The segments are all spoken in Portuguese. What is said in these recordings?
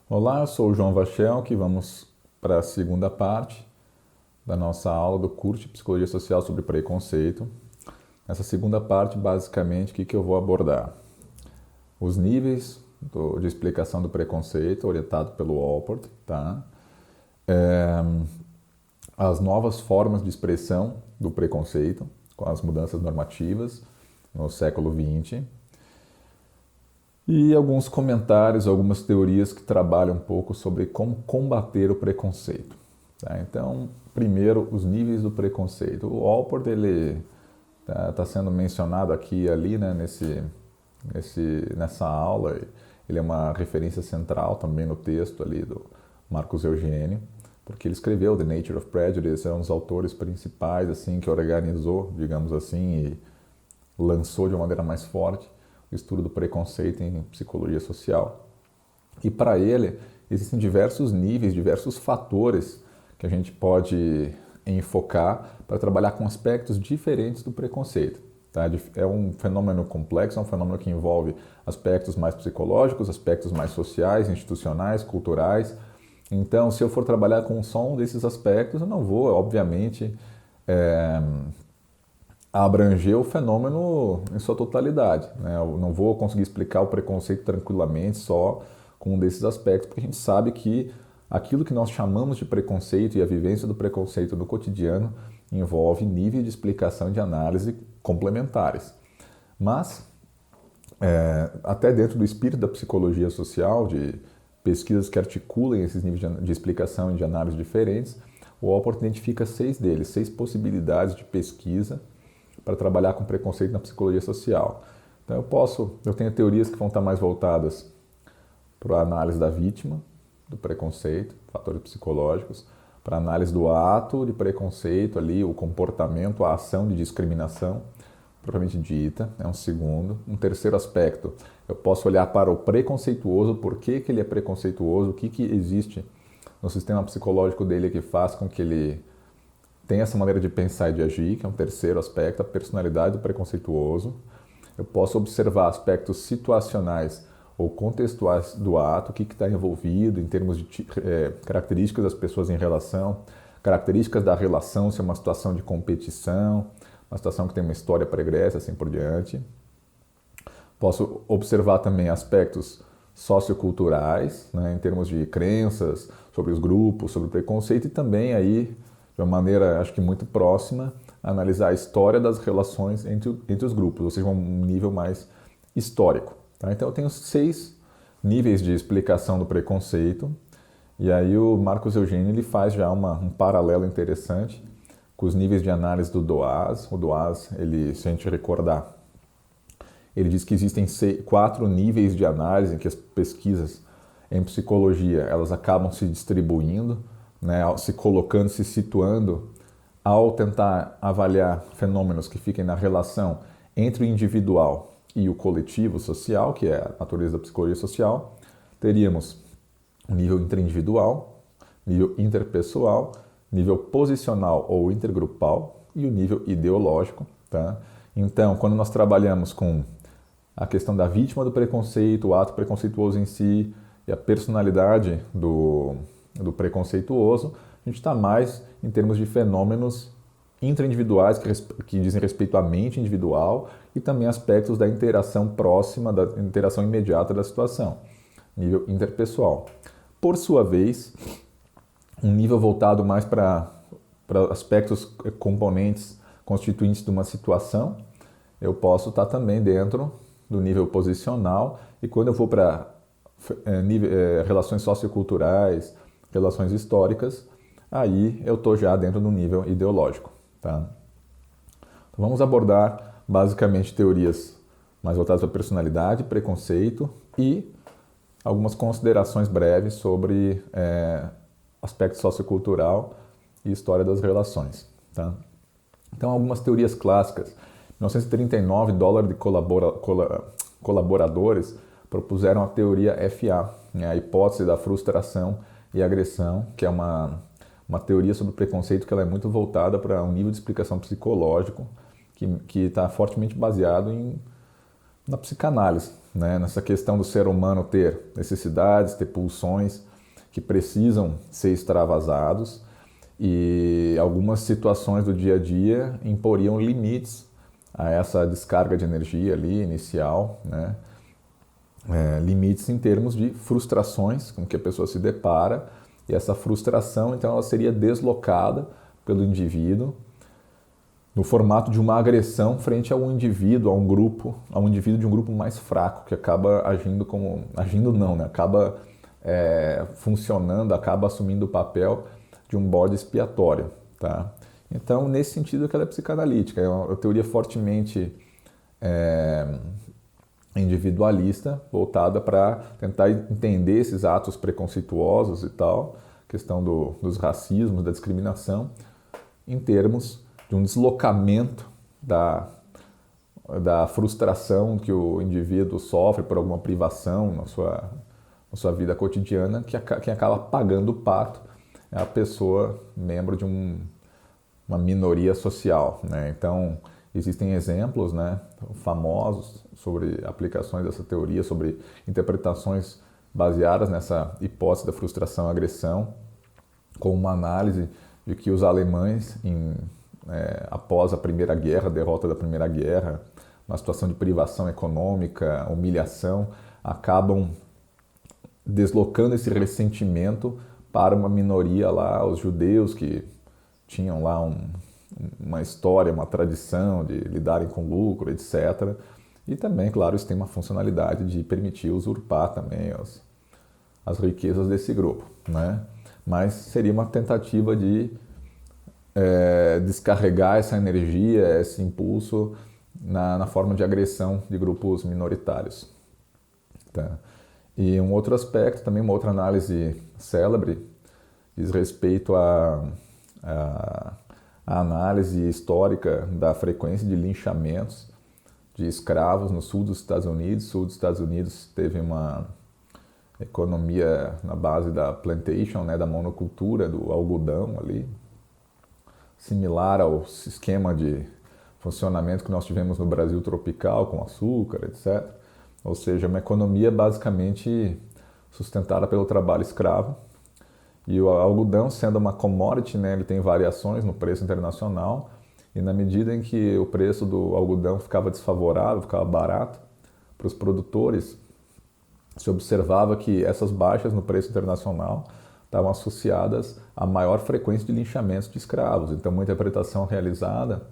Olá, eu sou o João Vachel, que vamos para a segunda parte da nossa aula do curso de Psicologia Social sobre Preconceito. Nessa segunda parte, basicamente, o que eu vou abordar? Os níveis de explicação do preconceito, orientado pelo Allport, tá? É, as novas formas de expressão do preconceito, com as mudanças normativas no século XX, e alguns comentários, algumas teorias que trabalham um pouco sobre como combater o preconceito. Tá? Então, primeiro, os níveis do preconceito. O Allport, ele está sendo mencionado aqui e ali, né, nessa aula. Ele é uma referência central também no texto ali do Marcos Eugênio, porque ele escreveu The Nature of Prejudice, é um dos autores principais assim que organizou, digamos assim, e lançou de uma maneira mais forte o estudo do preconceito em psicologia social. E para ele, existem diversos níveis, diversos fatores que a gente pode enfocar para trabalhar com aspectos diferentes do preconceito. Tá? É um fenômeno complexo, é um fenômeno que envolve aspectos mais psicológicos, aspectos mais sociais, institucionais, culturais. Então, se eu for trabalhar com só um desses aspectos, eu não vou, obviamente, é, abranger o fenômeno em sua totalidade. Né? Eu não vou conseguir explicar o preconceito tranquilamente só com um desses aspectos, porque a gente sabe que aquilo que nós chamamos de preconceito e a vivência do preconceito no cotidiano envolve níveis de explicação e de análise complementares. Mas, até dentro do espírito da psicologia social, de pesquisas que articulem esses níveis de explicação e de análise diferentes, o Allport identifica 6 deles, 6 possibilidades de pesquisa para trabalhar com preconceito na psicologia social. Então eu tenho teorias que vão estar mais voltadas para a análise da vítima do preconceito, fatores psicológicos, para a análise do ato de preconceito ali, o comportamento, a ação de discriminação propriamente dita, é um segundo. Um terceiro aspecto, eu posso olhar para o preconceituoso, por que ele é preconceituoso, o que existe no sistema psicológico dele que faz com que ele tem essa maneira de pensar e de agir, que é um terceiro aspecto, a personalidade do preconceituoso. Eu posso observar aspectos situacionais ou contextuais do ato, o que está envolvido em termos de características das pessoas em relação, características da relação, se é uma situação de competição, uma situação que tem uma história pregressa, assim por diante. Posso observar também aspectos socioculturais, né, em termos de crenças sobre os grupos, sobre o preconceito, e também aí, de uma maneira, acho que muito próxima, analisar a história das relações entre os grupos, ou seja, um nível mais histórico. Tá? Então eu tenho 6 níveis de explicação do preconceito, e aí o Marcos Eugênio ele faz já um paralelo interessante com os níveis de análise do Doaz. O Doaz, se a gente recordar, ele diz que existem 4 níveis de análise em que as pesquisas em psicologia elas acabam se distribuindo, né, se colocando, se situando ao tentar avaliar fenômenos que fiquem na relação entre o individual e o coletivo social, que é a natureza da psicologia social. Teríamos o nível interindividual, nível interpessoal, nível posicional ou intergrupal e o nível ideológico. Tá? Então, quando nós trabalhamos com a questão da vítima do preconceito, o ato preconceituoso em si e a personalidade do preconceituoso, a gente está mais em termos de fenômenos intraindividuais que dizem respeito à mente individual e também aspectos da interação próxima, da interação imediata da situação, nível interpessoal. Por sua vez, um nível voltado mais para aspectos componentes constituintes de uma situação, eu posso estar também dentro do nível posicional, e quando eu vou para relações socioculturais, relações históricas, aí eu estou já dentro do nível ideológico. Tá? Então, vamos abordar basicamente teorias mais voltadas para personalidade, preconceito e algumas considerações breves sobre aspecto sociocultural e história das relações. Tá? Então, algumas teorias clássicas. Em 1939, Dollar de colaboradores propuseram a teoria FA, né, a hipótese da frustração e agressão, que é uma teoria sobre preconceito que ela é muito voltada para um nível de explicação psicológico que está fortemente baseado na psicanálise, né, nessa questão do ser humano ter necessidades, ter pulsões que precisam ser extravasados, e algumas situações do dia a dia imporiam limites a essa descarga de energia ali inicial, né? Limites em termos de frustrações com que a pessoa se depara, e essa frustração então ela seria deslocada pelo indivíduo no formato de uma agressão frente a um indivíduo, a um indivíduo de um grupo mais fraco, que acaba acaba funcionando, acaba assumindo o papel de um bode expiatório, tá? Então, nesse sentido que ela é psicanalítica, é uma teoria fortemente individualista, voltada para tentar entender esses atos preconceituosos e tal, questão dos racismos, da discriminação, em termos de um deslocamento da frustração que o indivíduo sofre por alguma privação na sua vida cotidiana, que quem acaba pagando o pato é a pessoa membro de uma minoria social, né? Então, existem exemplos, né, famosos sobre aplicações dessa teoria, sobre interpretações baseadas nessa hipótese da frustração e agressão, com uma análise de que os alemães, após a Primeira Guerra, a derrota da Primeira Guerra, uma situação de privação econômica, humilhação, acabam deslocando esse ressentimento para uma minoria lá, os judeus, que tinham lá uma história, uma tradição de lidarem com lucro, etc. E também, claro, isso tem uma funcionalidade de permitir usurpar também as riquezas desse grupo, né? Mas seria uma tentativa de descarregar essa energia, esse impulso na forma de agressão de grupos minoritários. Tá? E um outro aspecto, também uma outra análise célebre, diz respeito à análise histórica da frequência de linchamentos de escravos no sul dos Estados Unidos. O sul dos Estados Unidos teve uma economia na base da plantation, né, da monocultura, do algodão ali, similar ao esquema de funcionamento que nós tivemos no Brasil tropical, com açúcar, etc. Ou seja, uma economia basicamente sustentada pelo trabalho escravo. E o algodão, sendo uma commodity, né, ele tem variações no preço internacional, e na medida em que o preço do algodão ficava desfavorável, ficava barato para os produtores, se observava que essas baixas no preço internacional estavam associadas a maior frequência de linchamentos de escravos. Então, uma interpretação realizada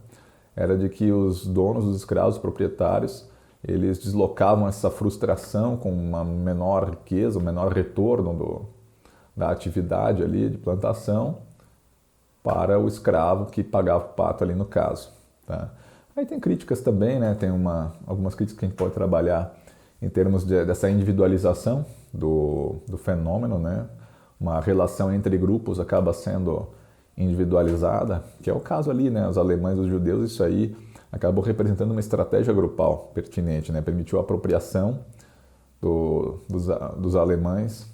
era de que os donos dos escravos, os proprietários, eles deslocavam essa frustração com uma menor riqueza, um menor retorno da atividade ali de plantação para o escravo que pagava o pato ali no caso. Tá? Aí tem críticas também, né? Tem algumas críticas que a gente pode trabalhar em termos dessa individualização do fenômeno, né? Uma relação entre grupos acaba sendo individualizada, que é o caso ali, né? Os alemães e os judeus, isso aí acabou representando uma estratégia grupal pertinente, né? Permitiu a apropriação dos alemães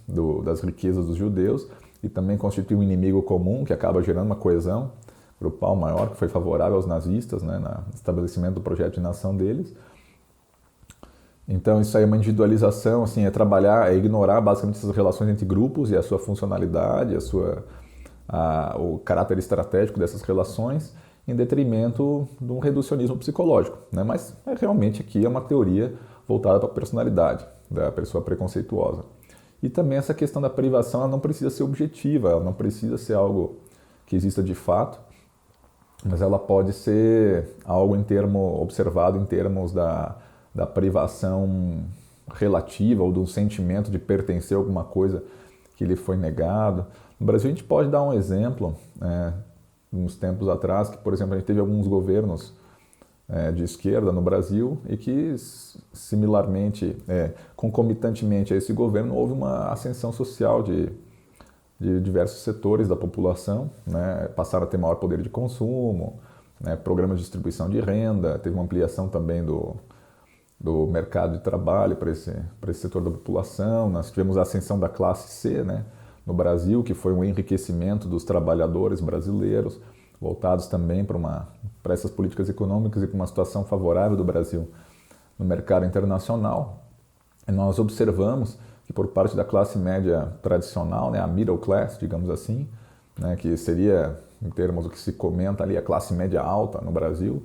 das riquezas dos judeus, e também constitui um inimigo comum que acaba gerando uma coesão grupal maior, que foi favorável aos nazistas, né? No estabelecimento do projeto de nação deles. Então isso aí é uma individualização, assim, é ignorar basicamente essas relações entre grupos e a sua funcionalidade, o caráter estratégico dessas relações, em detrimento de um reducionismo psicológico, né? Mas realmente aqui é uma teoria voltada para a personalidade da pessoa preconceituosa. E também essa questão da privação, ela não precisa ser objetiva, ela não precisa ser algo que exista de fato, mas ela pode ser algo observado em termos da privação relativa ou do sentimento de pertencer a alguma coisa que lhe foi negado. No Brasil a gente pode dar um exemplo, uns tempos atrás, que, por exemplo, a gente teve alguns governos de esquerda no Brasil e que, similarmente, concomitantemente a esse governo, houve uma ascensão social de diversos setores da população, né? Passaram a ter maior poder de consumo, né? Programas de distribuição de renda, teve uma ampliação também do mercado de trabalho para esse setor da população. Nós tivemos a ascensão da classe C, né, no Brasil, que foi um enriquecimento dos trabalhadores brasileiros, voltados também para essas políticas econômicas e para uma situação favorável do Brasil no mercado internacional. nós observamos que por parte da classe média tradicional, né, a middle class, digamos assim, né, que seria, em termos do que se comenta ali, a classe média alta no Brasil,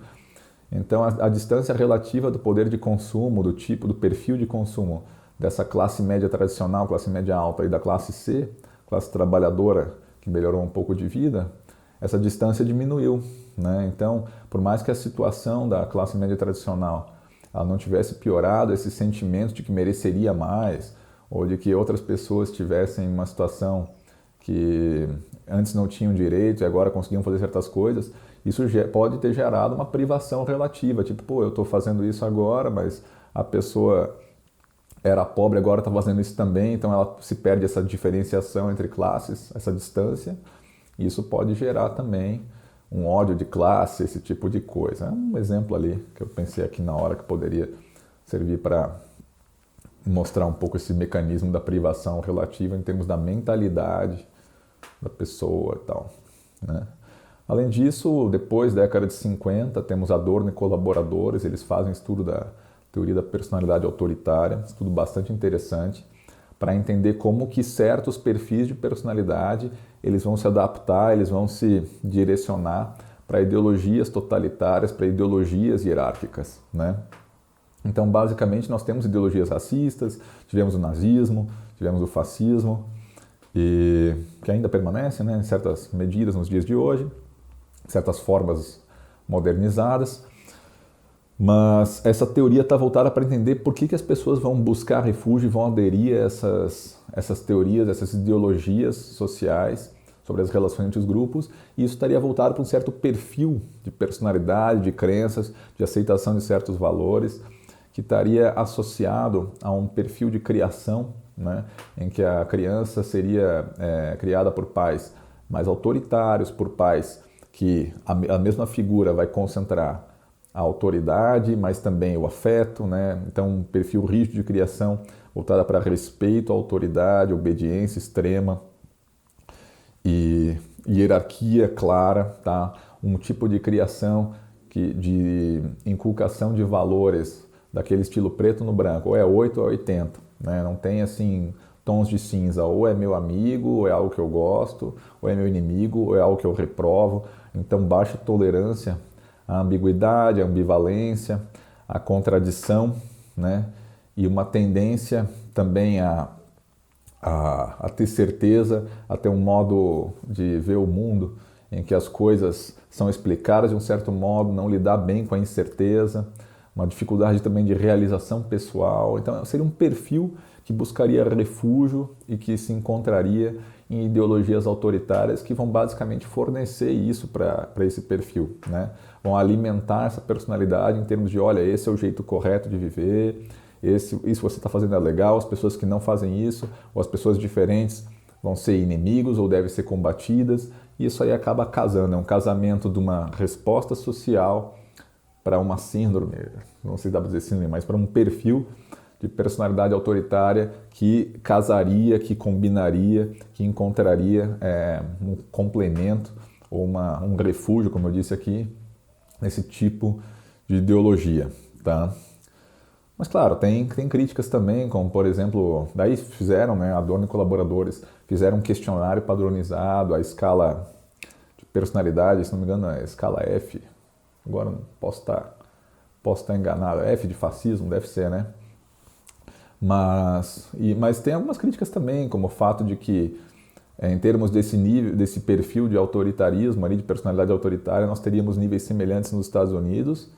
então a distância relativa do poder de consumo, do tipo, do perfil de consumo dessa classe média tradicional, classe média alta e da classe C, classe trabalhadora, que melhorou um pouco de vida, essa distância diminuiu, né? Então, por mais que a situação da classe média tradicional ela não tivesse piorado, esse sentimento de que mereceria mais, ou de que outras pessoas tivessem uma situação que antes não tinham direito e agora conseguiam fazer certas coisas, isso pode ter gerado uma privação relativa, tipo, pô, eu estou fazendo isso agora, mas a pessoa era pobre, agora está fazendo isso também, então ela se perde essa diferenciação entre classes, essa distância, e isso pode gerar também um ódio de classe, esse tipo de coisa. É um exemplo ali que eu pensei aqui na hora que poderia servir para mostrar um pouco esse mecanismo da privação relativa em termos da mentalidade da pessoa e tal, né? Além disso, depois da década de 50, temos Adorno e colaboradores, eles fazem um estudo da teoria da personalidade autoritária, estudo bastante interessante, para entender como que certos perfis de personalidade eles vão se adaptar, eles vão se direcionar para ideologias totalitárias, para ideologias hierárquicas, né? Então, basicamente, nós temos ideologias racistas, tivemos o nazismo, tivemos o fascismo, e que ainda permanecem, né, em certas medidas nos dias de hoje, certas formas modernizadas, mas essa teoria está voltada para entender por que as pessoas vão buscar refúgio e vão aderir a essas teorias, essas ideologias sociais sobre as relações entre os grupos, e isso estaria voltado para um certo perfil de personalidade, de crenças, de aceitação de certos valores, que estaria associado a um perfil de criação, né, em que a criança seria criada por pais mais autoritários, por pais que a mesma figura vai concentrar a autoridade, mas também o afeto, né? Então, um perfil rígido de criação voltada para respeito à autoridade, obediência extrema e hierarquia clara, tá? Um tipo de criação de inculcação de valores daquele estilo preto no branco, ou é 8 ou é 80, né? Não tem assim tons de cinza, ou é meu amigo, ou é algo que eu gosto, ou é meu inimigo, ou é algo que eu reprovo. Então, baixa tolerância à ambiguidade, à ambivalência, à contradição, né? E uma tendência também a ter certeza, a ter um modo de ver o mundo em que as coisas são explicadas de um certo modo, não lidar bem com a incerteza, uma dificuldade também de realização pessoal. Então, seria um perfil que buscaria refúgio e que se encontraria em ideologias autoritárias que vão basicamente fornecer isso para esse perfil, né? Vão alimentar essa personalidade em termos de, olha, esse é o jeito correto de viver, isso você está fazendo é legal, as pessoas que não fazem isso, ou as pessoas diferentes vão ser inimigos ou devem ser combatidas, e isso aí acaba casando, é um casamento de uma resposta social para uma síndrome, não sei se dá para dizer síndrome, mas para um perfil de personalidade autoritária que casaria, que combinaria, que encontraria um complemento ou um refúgio, como eu disse aqui, nesse tipo de ideologia, tá? Mas claro, tem críticas também, como por exemplo, daí fizeram, né, Adorno e colaboradores, fizeram um questionário padronizado, a escala de personalidade, se não me engano é a escala F, agora não posso estar enganado, F de fascismo, deve ser, né? Mas tem algumas críticas também, como o fato de que, em termos desse nível, desse perfil de autoritarismo, ali, de personalidade autoritária, nós teríamos níveis semelhantes nos Estados Unidos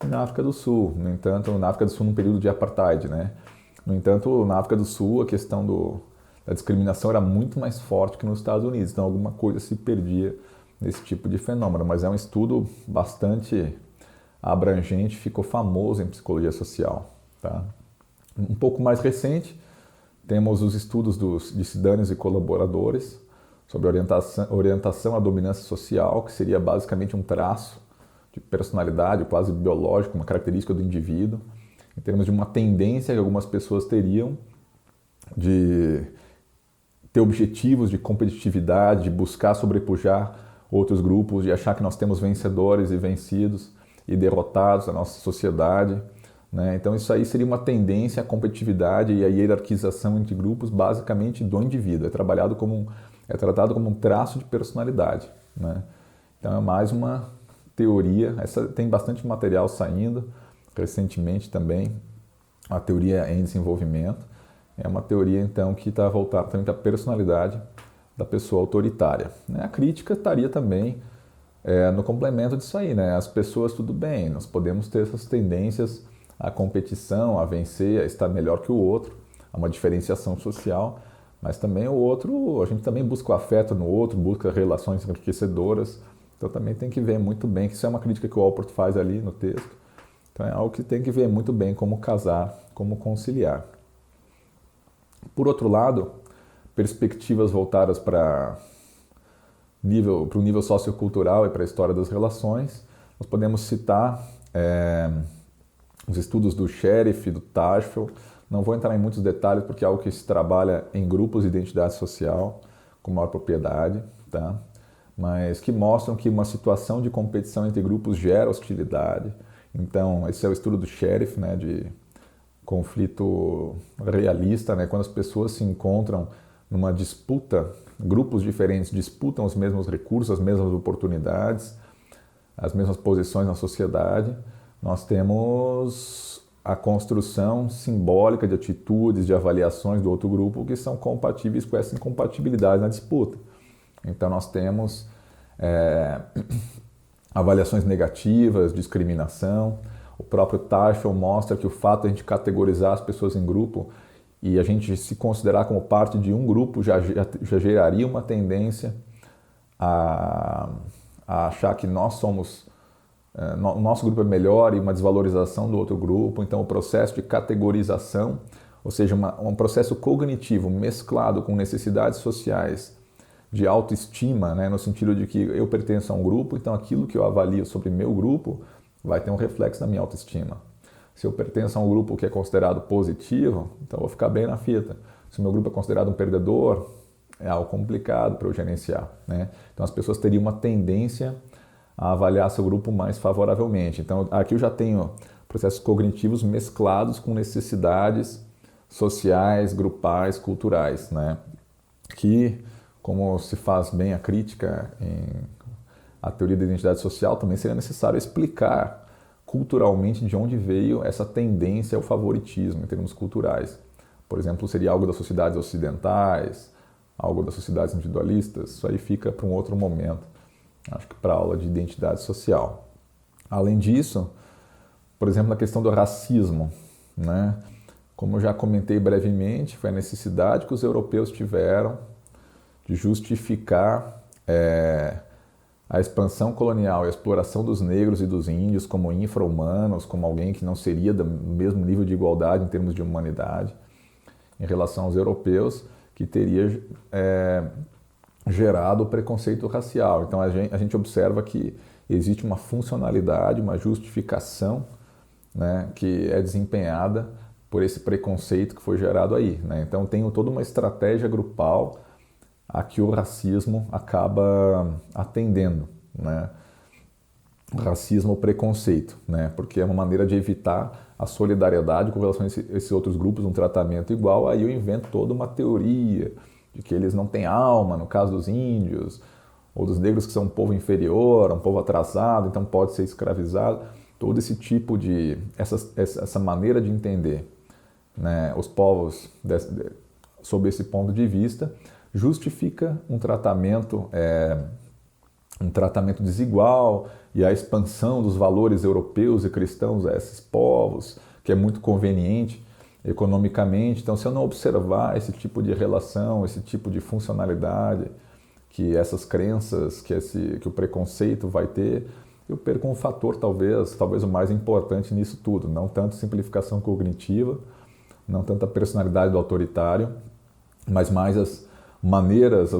e na África do Sul. No entanto, na África do Sul, num período de apartheid, né? No entanto, na África do Sul, a questão da discriminação era muito mais forte que nos Estados Unidos, então alguma coisa se perdia nesse tipo de fenômeno. Mas é um estudo bastante abrangente, ficou famoso em psicologia social, tá? Um pouco mais recente, temos os estudos de cidadãos e colaboradores sobre orientação à dominância social, que seria basicamente um traço de personalidade quase biológico, uma característica do indivíduo, em termos de uma tendência que algumas pessoas teriam de ter objetivos de competitividade, de buscar sobrepujar outros grupos, de achar que nós temos vencedores e vencidos e derrotados na nossa sociedade, né? Então isso aí seria uma tendência à competitividade e à hierarquização entre grupos, basicamente do indivíduo. É tratado como um traço de personalidade, né? Então é mais uma teoria. Tem bastante material saindo recentemente também. A teoria em desenvolvimento é uma teoria então que está voltada também para a personalidade da pessoa autoritária, né? A crítica estaria também no complemento disso aí, né? As pessoas, tudo bem, nós podemos ter essas tendências à competição, a vencer, a estar melhor que o outro, a uma diferenciação social, mas também o outro, a gente também busca o afeto no outro, busca relações enriquecedoras, então também tem que ver muito bem, que isso é uma crítica que o Alport faz ali no texto, então é algo que tem que ver muito bem como casar, como conciliar. Por outro lado, perspectivas voltadas para o nível sociocultural e para a história das relações, nós podemos citar os estudos do Sheriff e do Tajfel. Não vou entrar em muitos detalhes porque é algo que se trabalha em grupos de identidade social com maior propriedade, tá? Mas que mostram que uma situação de competição entre grupos gera hostilidade. Então, esse é o estudo do Sheriff, né, de conflito realista, né, quando as pessoas se encontram numa disputa, grupos diferentes disputam os mesmos recursos, as mesmas oportunidades, as mesmas posições na sociedade, nós temos a construção simbólica de atitudes, de avaliações do outro grupo que são compatíveis com essa incompatibilidade na disputa. Então nós temos avaliações negativas, discriminação. O próprio Tajfel mostra que o fato de a gente categorizar as pessoas em grupo e a gente se considerar como parte de um grupo já geraria uma tendência a achar que nós somos, o nosso grupo é melhor e uma desvalorização do outro grupo. Então o processo de categorização, ou seja, um processo cognitivo mesclado com necessidades sociais de autoestima, né, no sentido de que eu pertenço a um grupo, então aquilo que eu avalio sobre meu grupo vai ter um reflexo na minha autoestima. Se eu pertenço a um grupo que é considerado positivo, então eu vou ficar bem na fita. Se o meu grupo é considerado um perdedor, é algo complicado para eu gerenciar, né? Então as pessoas teriam uma tendência a avaliar seu grupo mais favoravelmente. Então aqui eu já tenho processos cognitivos mesclados com necessidades sociais, grupais, culturais, né? Que, como se faz bem a crítica à teoria da identidade social, também seria necessário explicar culturalmente de onde veio essa tendência ao favoritismo em termos culturais. Por exemplo, seria algo das sociedades ocidentais, algo das sociedades individualistas. Isso aí fica para um outro momento, acho que para a aula de identidade social. Além disso, por exemplo, na questão do racismo, né? Como eu já comentei brevemente, foi a necessidade que os europeus tiveram de justificar a expansão colonial e a exploração dos negros e dos índios como infra-humanos, como alguém que não seria do mesmo nível de igualdade em termos de humanidade, em relação aos europeus, que teria gerado o preconceito racial. Então a gente observa que existe uma funcionalidade, uma justificação, né, que é desempenhada por esse preconceito que foi gerado aí, né? Então tem toda uma estratégia grupal a que o racismo acaba atendendo, né? O racismo ou preconceito, né? Porque é uma maneira de evitar a solidariedade com relação a esses outros grupos, um tratamento igual. Aí eu invento toda uma teoria de que eles não têm alma, no caso dos índios, ou dos negros que são um povo inferior, um povo atrasado, então pode ser escravizado. Todo esse tipo de, essa maneira de entender, né, os povos sob esse ponto de vista, justifica um tratamento desigual e a expansão dos valores europeus e cristãos a esses povos, que é muito conveniente economicamente. Então, se eu não observar esse tipo de relação, esse tipo de funcionalidade, que essas crenças, que o preconceito vai ter, eu perco um fator talvez o mais importante nisso tudo, não tanto simplificação cognitiva, não tanto a personalidade do autoritário, mas mais as maneiras,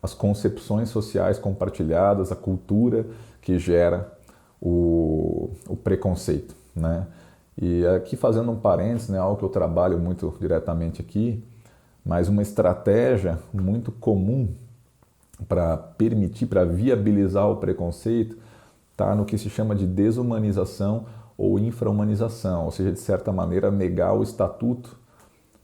as concepções sociais compartilhadas, a cultura que gera o preconceito, né? E aqui fazendo um parênteses, né, algo que eu trabalho muito diretamente aqui, mas uma estratégia muito comum para permitir, para viabilizar o preconceito, está no que se chama de desumanização ou infra-humanização, ou seja, de certa maneira negar o estatuto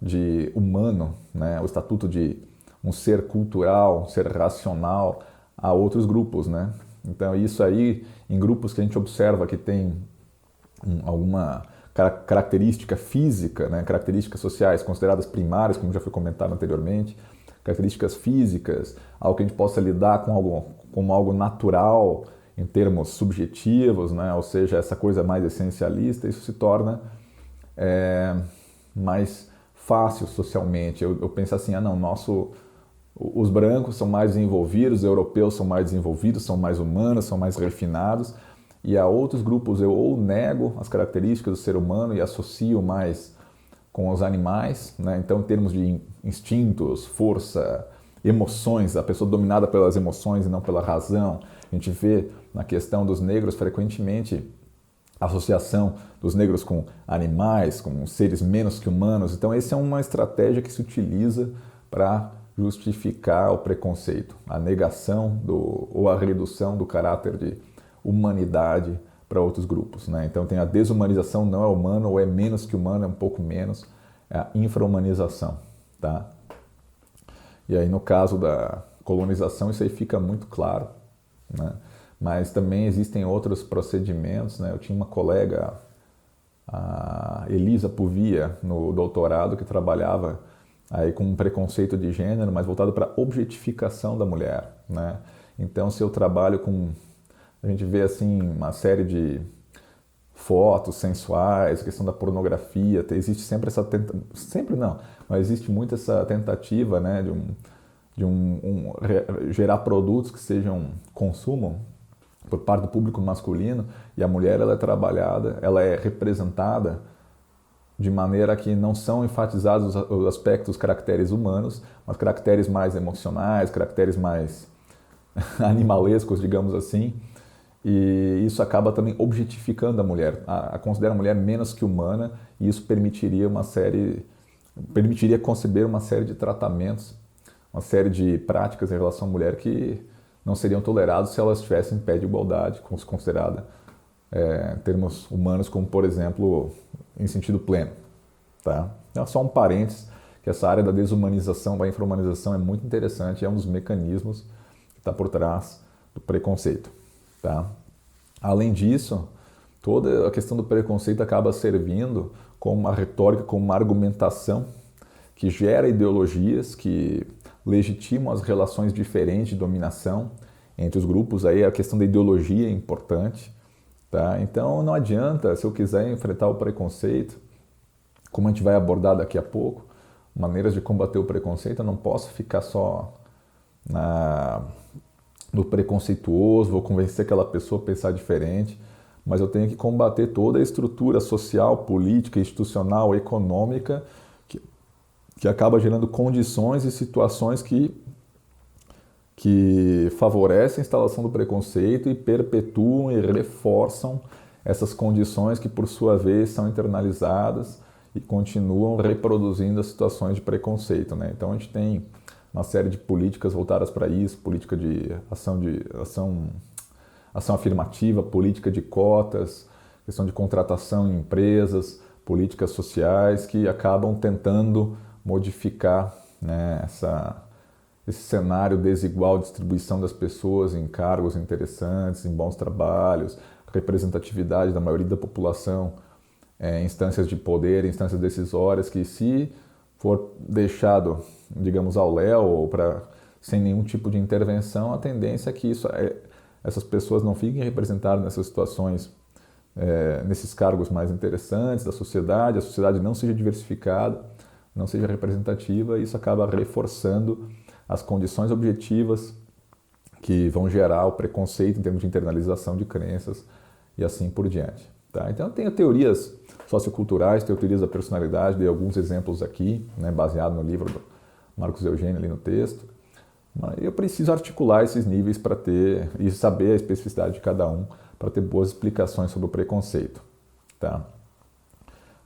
de humano, né, o estatuto de um ser cultural, um ser racional a outros grupos, né? Então isso aí, em grupos que a gente observa que tem alguma característica física, né, características sociais consideradas primárias, como já foi comentado anteriormente, características físicas, algo que a gente possa lidar com como algo natural em termos subjetivos, né, ou seja, essa coisa mais essencialista, isso se torna mais fácil socialmente. Eu penso assim, não, os brancos são mais desenvolvidos, os europeus são mais desenvolvidos, são mais humanos, são mais refinados, e a outros grupos eu ou nego as características do ser humano e associo mais com os animais, né? Então, em termos de instintos, força, emoções, a pessoa dominada pelas emoções e não pela razão. A gente vê na questão dos negros frequentemente a associação dos negros com animais, com seres menos que humanos. Então, essa é uma estratégia que se utiliza para justificar o preconceito, a negação ou a redução do caráter de humanidade para outros grupos, né? Então tem a desumanização, não é humano, ou é menos que humano, é um pouco menos, é a infra-humanização, tá? E aí no caso da colonização isso aí fica muito claro, né? Mas também existem outros procedimentos, né? Eu tinha uma colega, a Elisa Puvia, no doutorado, que trabalhava aí com um preconceito de gênero, mas voltado para a objetificação da mulher, né? Então se eu trabalho com, a gente vê assim uma série de fotos sensuais, a questão da pornografia, existe sempre essa sempre não, mas existe muito essa tentativa, né, gerar produtos que sejam consumo por parte do público masculino, e a mulher ela é trabalhada, ela é representada de maneira que não são enfatizados os aspectos, os caracteres humanos, mas caracteres mais emocionais, caracteres mais animalescos, digamos assim. E isso acaba também objetificando a mulher, considera a mulher menos que humana, e isso permitiria conceber uma série de tratamentos, uma série de práticas em relação à mulher que não seriam tolerados se elas estivessem em pé de igualdade, considerada em termos humanos, como por exemplo, em sentido pleno, tá? Então, só um parênteses, que essa área da desumanização, da infra-humanização é muito interessante, é um dos mecanismos que está por trás do preconceito. Tá? Além disso, toda a questão do preconceito acaba servindo como uma retórica, como uma argumentação que gera ideologias que legitimam as relações diferentes de dominação entre os grupos. Aí a questão da ideologia é importante. Tá? Então não adianta, se eu quiser enfrentar o preconceito, como a gente vai abordar daqui a pouco, maneiras de combater o preconceito, eu não posso ficar só no preconceituoso, vou convencer aquela pessoa a pensar diferente, mas eu tenho que combater toda a estrutura social, política, institucional, econômica que acaba gerando condições e situações que favorecem a instalação do preconceito e perpetuam e reforçam essas condições que, por sua vez, são internalizadas e continuam reproduzindo as situações de preconceito, né? Então a gente tem uma série de políticas voltadas para isso, política de ação afirmativa, política de cotas, questão de contratação em empresas, políticas sociais que acabam tentando modificar, né, esse cenário desigual de distribuição das pessoas em cargos interessantes, em bons trabalhos, representatividade da maioria da população, instâncias de poder, instâncias decisórias, que se for deixado, digamos, ao léu ou sem nenhum tipo de intervenção, a tendência é que essas pessoas não fiquem representadas nessas situações, nesses cargos mais interessantes da sociedade, a sociedade não seja diversificada, não seja representativa, e isso acaba reforçando as condições objetivas que vão gerar o preconceito em termos de internalização de crenças e assim por diante. Tá? Então, eu tenho teorias socioculturais, teorias da personalidade, dei alguns exemplos aqui, né, baseado no livro do Marcos Eugênio ali no texto. Mas eu preciso articular esses níveis para ter e saber a especificidade de cada um para ter boas explicações sobre o preconceito. Tá?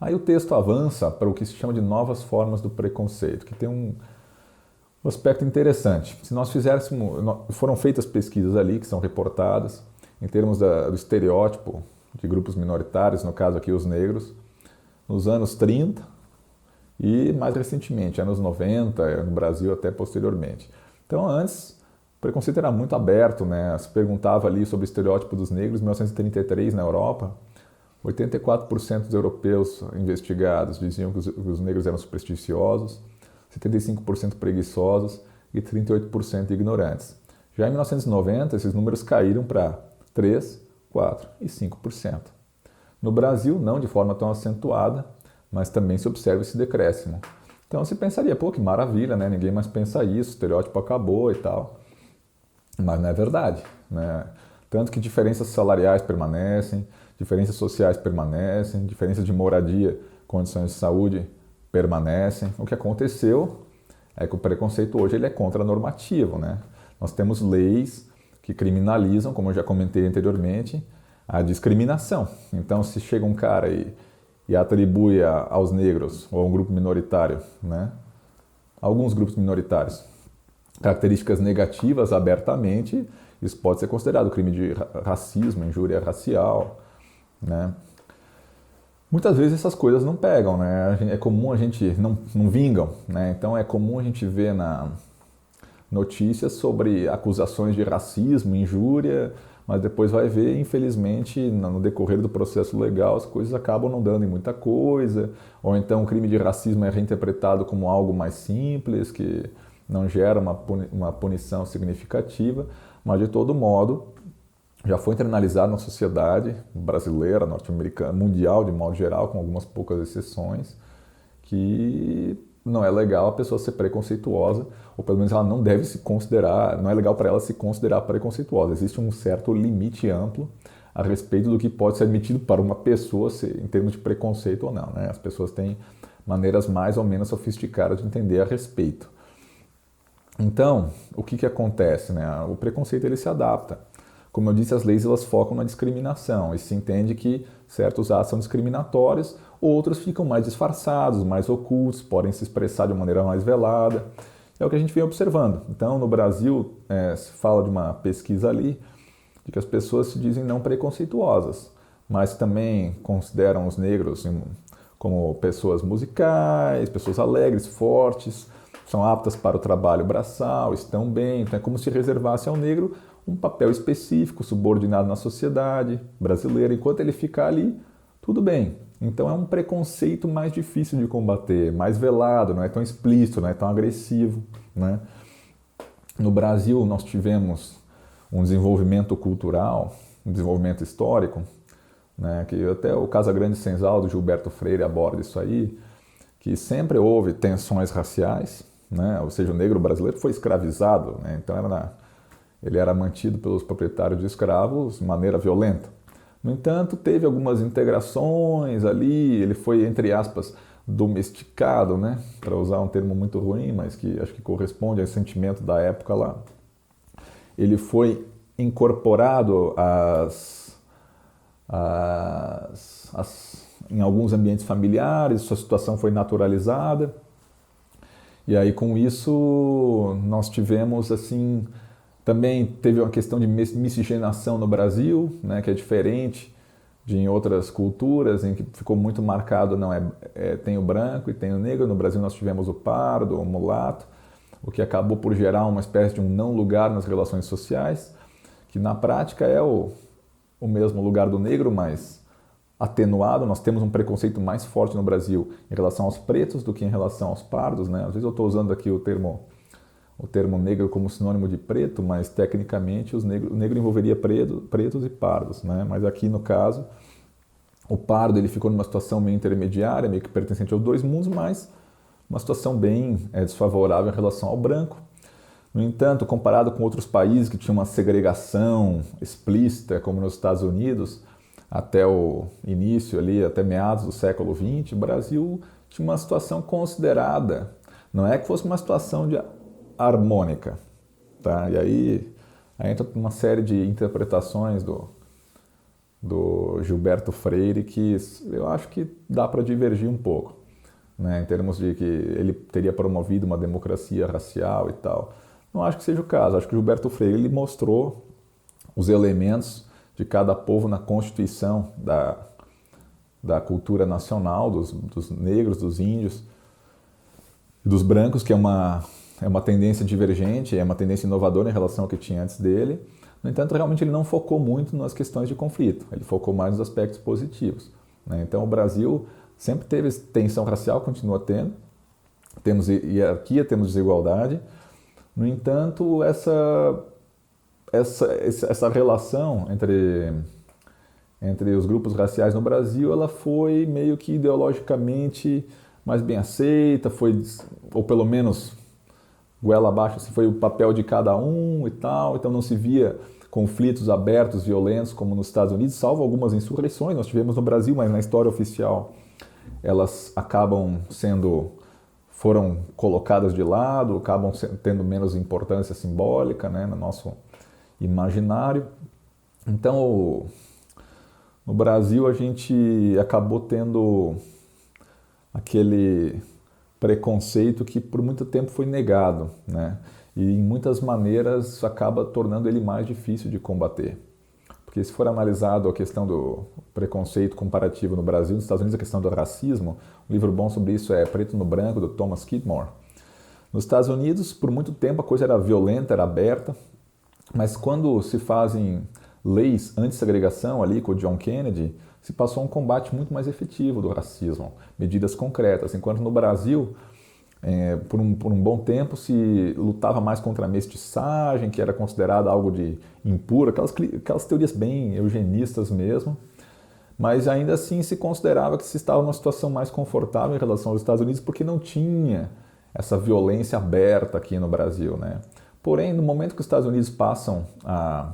Aí o texto avança para o que se chama de novas formas do preconceito, que tem um aspecto interessante. Se nós fizéssemos, foram feitas pesquisas ali que são reportadas em termos do estereótipo de grupos minoritários, no caso aqui os negros, nos anos 30 e mais recentemente, anos 90, no Brasil até posteriormente. Então antes, o preconceito era muito aberto, né? Se perguntava ali sobre o estereótipo dos negros, em 1933 na Europa, 84% dos europeus investigados diziam que os negros eram supersticiosos, 75% preguiçosos e 38% ignorantes. Já em 1990, esses números caíram para 3%, 4% e 5%. No Brasil, não de forma tão acentuada, mas também se observa esse decréscimo. Então se pensaria, pô, que maravilha, né? Ninguém mais pensa isso, o estereótipo acabou e tal. Mas não é verdade, né? Tanto que diferenças salariais permanecem, diferenças sociais permanecem, diferenças de moradia, condições de saúde permanecem. O que aconteceu é que o preconceito hoje ele é contranormativo, né? Nós temos leis que criminalizam, como eu já comentei anteriormente, a discriminação. Então, se chega um cara e atribui aos negros ou a um grupo minoritário, né? Alguns grupos minoritários, características negativas abertamente, isso pode ser considerado crime de racismo, injúria racial, né? Muitas vezes essas coisas não pegam, né? É comum a gente não vingam, né? Então é comum a gente ver na notícias sobre acusações de racismo, injúria, mas depois vai ver, infelizmente, no decorrer do processo legal, as coisas acabam não dando em muita coisa, ou então o crime de racismo é reinterpretado como algo mais simples, que não gera uma punição significativa, mas de todo modo já foi internalizado na sociedade brasileira, norte-americana, mundial de modo geral, com algumas poucas exceções, que não é legal a pessoa ser preconceituosa, ou pelo menos ela não deve se considerar, não é legal para ela se considerar preconceituosa. Existe um certo limite amplo a respeito do que pode ser admitido para uma pessoa em termos de preconceito ou não, né? As pessoas têm maneiras mais ou menos sofisticadas de entender a respeito. Então, o que acontece, né? O preconceito ele se adapta. Como eu disse, as leis elas focam na discriminação e se entende que certos atos são discriminatórios, outros ficam mais disfarçados, mais ocultos, podem se expressar de maneira mais velada. É o que a gente vem observando. Então, no Brasil, se fala de uma pesquisa ali, de que as pessoas se dizem não preconceituosas, mas também consideram os negros como pessoas musicais, pessoas alegres, fortes, são aptas para o trabalho braçal, estão bem. Então é como se reservasse ao negro um papel específico, subordinado na sociedade brasileira. Enquanto ele ficar ali, tudo bem. Então é um preconceito mais difícil de combater, mais velado, não é tão explícito, não é tão agressivo, né? No Brasil nós tivemos um desenvolvimento cultural, um desenvolvimento histórico, né? Que até o Casagrande Senzala, do Gilberto Freire, aborda isso aí, que sempre houve tensões raciais, né? Ou seja, o negro brasileiro foi escravizado, né? Então ele era mantido pelos proprietários de escravos de maneira violenta. No entanto, teve algumas integrações ali, ele foi, entre aspas, domesticado, né? Para usar um termo muito ruim, mas que acho que corresponde ao sentimento da época lá. Ele foi incorporado em alguns ambientes familiares, sua situação foi naturalizada. E aí, com isso, nós tivemos, assim, também teve uma questão de miscigenação no Brasil, né, que é diferente de em outras culturas, em que ficou muito marcado, não tem o branco e tem o negro. No Brasil nós tivemos o pardo, o mulato, o que acabou por gerar uma espécie de um não lugar nas relações sociais, que na prática é o mesmo lugar do negro, mas atenuado. Nós temos um preconceito mais forte no Brasil em relação aos pretos do que em relação aos pardos, né? Às vezes eu estou usando aqui o termo negro como sinônimo de preto, mas tecnicamente o negro envolveria pretos e pardos, né? Mas aqui no caso, o pardo ele ficou numa situação meio intermediária, meio que pertencente aos dois mundos, mas uma situação bem desfavorável em relação ao branco. No entanto, comparado com outros países que tinham uma segregação explícita, como nos Estados Unidos, até o início ali, até meados do século XX, o Brasil tinha uma situação considerada, não é que fosse uma situação de harmônica, tá? E aí entra uma série de interpretações do Gilberto Freire que eu acho que dá para divergir um pouco, né? Em termos de que ele teria promovido uma democracia racial e tal. Não acho que seja o caso. Acho que o Gilberto Freire ele mostrou os elementos de cada povo na constituição da cultura nacional, dos negros, dos índios e dos brancos, que é uma tendência divergente, é uma tendência inovadora em relação ao que tinha antes dele. No entanto, realmente ele não focou muito nas questões de conflito, ele focou mais nos aspectos positivos, né? Então o Brasil sempre teve tensão racial, continua tendo, temos hierarquia, temos desigualdade. No entanto, essa relação entre os grupos raciais no Brasil, ela foi meio que ideologicamente mais bem aceita, ou pelo menos goela abaixo, assim, foi o papel de cada um e tal, então não se via conflitos abertos, violentos, como nos Estados Unidos, salvo algumas insurreições nós tivemos no Brasil, mas na história oficial elas foram colocadas de lado, acabam tendo menos importância simbólica, né, no nosso imaginário. Então, no Brasil a gente acabou tendo aquele preconceito que por muito tempo foi negado, né? E em muitas maneiras acaba tornando ele mais difícil de combater. Porque se for analisado a questão do preconceito comparativo no Brasil e nos Estados Unidos, a questão do racismo, um livro bom sobre isso é Preto no Branco, do Thomas Skidmore. Nos Estados Unidos, por muito tempo a coisa era violenta, era aberta, mas quando se fazem leis anti-segregação ali com o John Kennedy, se passou um combate muito mais efetivo do racismo, medidas concretas, enquanto no Brasil, por um bom tempo, se lutava mais contra a mestiçagem, que era considerada algo de impuro, aquelas teorias bem eugenistas mesmo, mas ainda assim se considerava que se estava numa situação mais confortável em relação aos Estados Unidos, porque não tinha essa violência aberta aqui no Brasil, né? Porém, no momento que os Estados Unidos passam a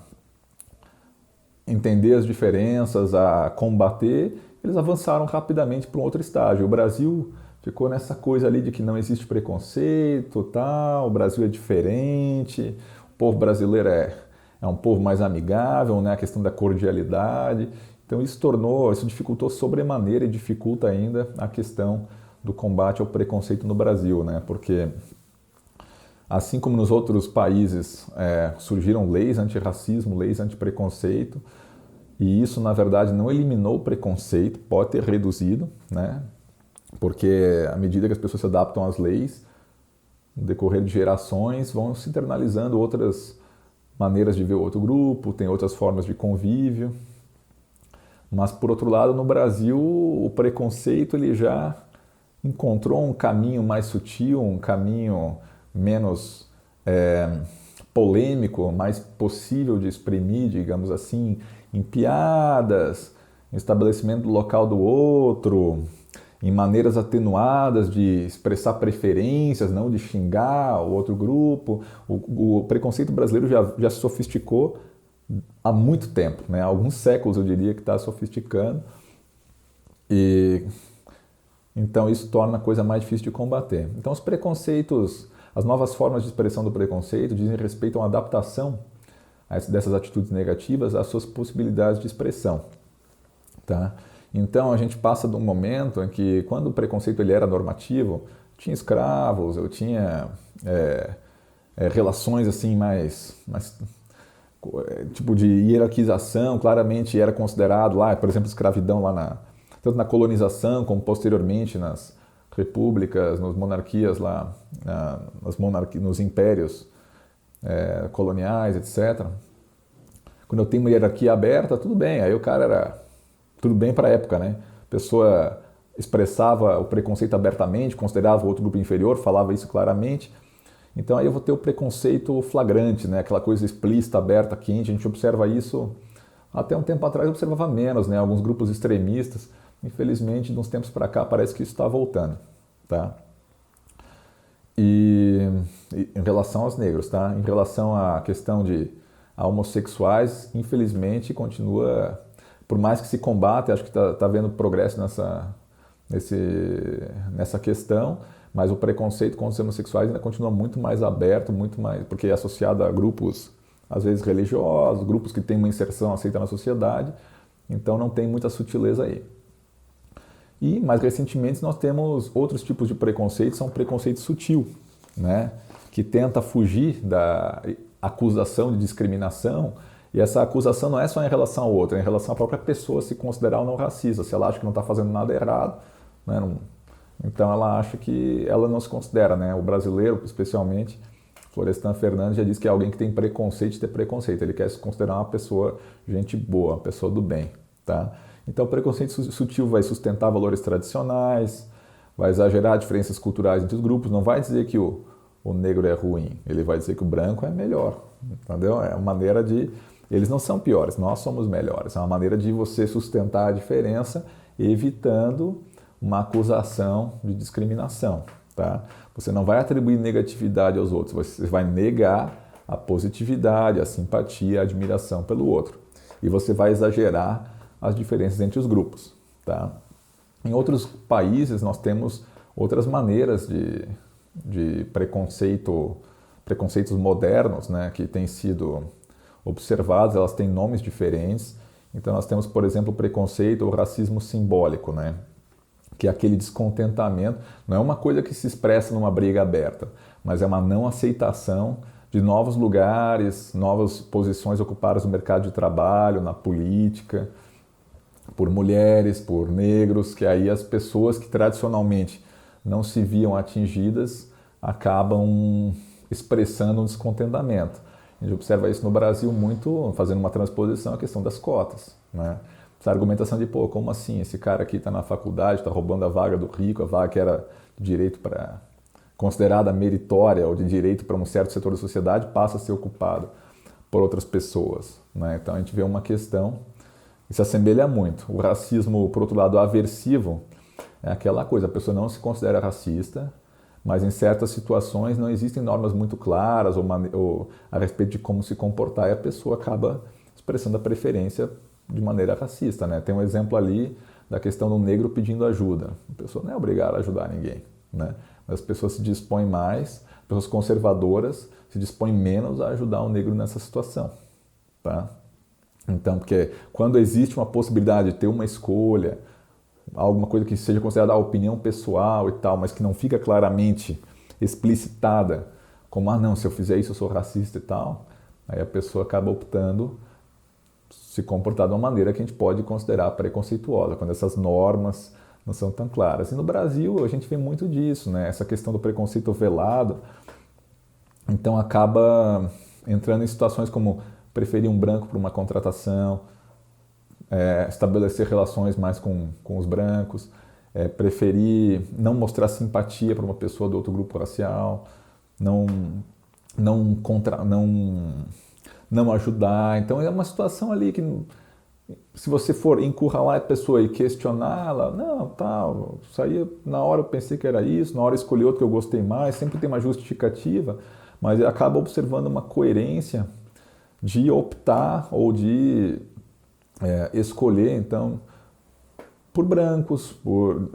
entender as diferenças, a combater, eles avançaram rapidamente para um outro estágio. O Brasil ficou nessa coisa ali de que não existe preconceito, tal, o Brasil é diferente, o povo brasileiro é um povo mais amigável, né? A questão da cordialidade. Então isso dificultou sobremaneira e dificulta ainda a questão do combate ao preconceito no Brasil, né? Porque assim como nos outros países surgiram leis antirracismo, leis antipreconceito, e isso, na verdade, não eliminou o preconceito, pode ter reduzido, né? Porque à medida que as pessoas se adaptam às leis, no decorrer de gerações, vão se internalizando outras maneiras de ver o outro grupo, tem outras formas de convívio. Mas, por outro lado, no Brasil, o preconceito ele já encontrou um caminho mais sutil, um caminho menos polêmico, mais possível de exprimir, digamos assim, em piadas, em estabelecimento do local do outro, em maneiras atenuadas de expressar preferências, não de xingar o outro grupo. O preconceito brasileiro já se sofisticou há muito tempo, né? Há alguns séculos eu diria que está sofisticando, e então isso torna a coisa mais difícil de combater. Então os preconceitos, as novas formas de expressão do preconceito dizem respeito a uma adaptação dessas atitudes negativas às suas possibilidades de expressão, tá? Então a gente passa de um momento em que, quando o preconceito ele era normativo, tinha escravos, eu tinha relações assim mais tipo de hierarquização, claramente era considerado lá, por exemplo, escravidão lá tanto na colonização como posteriormente nas repúblicas, nas monarquias lá, nos impérios coloniais, etc. Quando eu tenho uma hierarquia aberta, tudo bem, aí o cara era tudo bem para a época, né? A pessoa expressava o preconceito abertamente, considerava o outro grupo inferior, falava isso claramente. Então aí eu vou ter o preconceito flagrante, né? Aquela coisa explícita, aberta, quente. A gente observa isso até um tempo atrás, observava menos, né? Alguns grupos extremistas. Infelizmente, de uns tempos para cá, parece que isso está voltando, tá? E em relação aos negros, tá? Em relação à questão a homossexuais, infelizmente continua, por mais que se combate, acho que está havendo progresso nessa questão, mas o preconceito contra os homossexuais ainda continua muito mais aberto, muito mais, porque é associado a grupos, às vezes religiosos, grupos que têm uma inserção aceita na sociedade, então não tem muita sutileza aí. E, mais recentemente, nós temos outros tipos de preconceito, são preconceito sutil, né? Que tenta fugir da acusação de discriminação E essa acusação não é só em relação ao outro, é em relação à própria pessoa se considerar ou não racista, se ela acha que não está fazendo nada errado, né? Então ela acha que ela não se considera, né? O brasileiro, especialmente, Florestan Fernandes já diz que é alguém que tem preconceito de ter preconceito, ele quer se considerar uma pessoa, gente boa, uma pessoa do bem, tá? Então o preconceito sutil vai sustentar valores tradicionais, vai exagerar diferenças culturais entre os grupos, não vai dizer que o negro é ruim, ele vai dizer que o branco é melhor, entendeu? É uma maneira de... Eles não são piores, nós somos melhores. É uma maneira de você sustentar a diferença, evitando uma acusação de discriminação, tá? Você não vai atribuir negatividade aos outros, você vai negar a positividade, a simpatia, a admiração pelo outro. E você vai exagerar as diferenças entre os grupos, tá? Em outros países nós temos outras maneiras de preconceitos modernos, né, que têm sido observados, elas têm nomes diferentes. Então nós temos, por exemplo, o preconceito ou racismo simbólico, né, que é aquele descontentamento, não é uma coisa que se expressa numa briga aberta, mas é uma não aceitação de novos lugares, novas posições ocupadas no mercado de trabalho, na política, por mulheres, por negros, que aí as pessoas que tradicionalmente não se viam atingidas acabam expressando um descontentamento. A gente observa isso no Brasil muito, fazendo uma transposição, a questão das cotas, né? Essa argumentação de, pô, como assim? Esse cara aqui está na faculdade, está roubando a vaga do rico, a vaga que era de direito para... considerada meritória ou de direito para um certo setor da sociedade, passa a ser ocupado por outras pessoas, né? Então a gente vê uma questão que se assemelha muito. O racismo, por outro lado, aversivo, é aquela coisa, a pessoa não se considera racista, mas em certas situações não existem normas muito claras ou a respeito de como se comportar e a pessoa acaba expressando a preferência de maneira racista, né? Tem um exemplo ali da questão do negro pedindo ajuda. A pessoa não é obrigada a ajudar ninguém, né? Mas as pessoas se dispõem mais, pessoas conservadoras se dispõem menos a ajudar o negro nessa situação, tá? Então, porque quando existe uma possibilidade de ter uma escolha, alguma coisa que seja considerada a opinião pessoal e tal, mas que não fica claramente explicitada como, não, se eu fizer isso eu sou racista e tal, aí a pessoa acaba optando se comportar de uma maneira que a gente pode considerar preconceituosa, quando essas normas não são tão claras. E no Brasil a gente vê muito disso, né? Essa questão do preconceito velado, então acaba entrando em situações como preferir um branco para uma contratação, estabelecer relações mais com os brancos, preferir não mostrar simpatia para uma pessoa do outro grupo racial, não ajudar. Então é uma situação ali que, se você for encurralar a pessoa e questioná-la, não, tal, isso aí na hora eu pensei que era isso, na hora eu escolhi outro que eu gostei mais, sempre tem uma justificativa, mas acaba observando uma coerência de optar ou de escolher, então, por brancos, por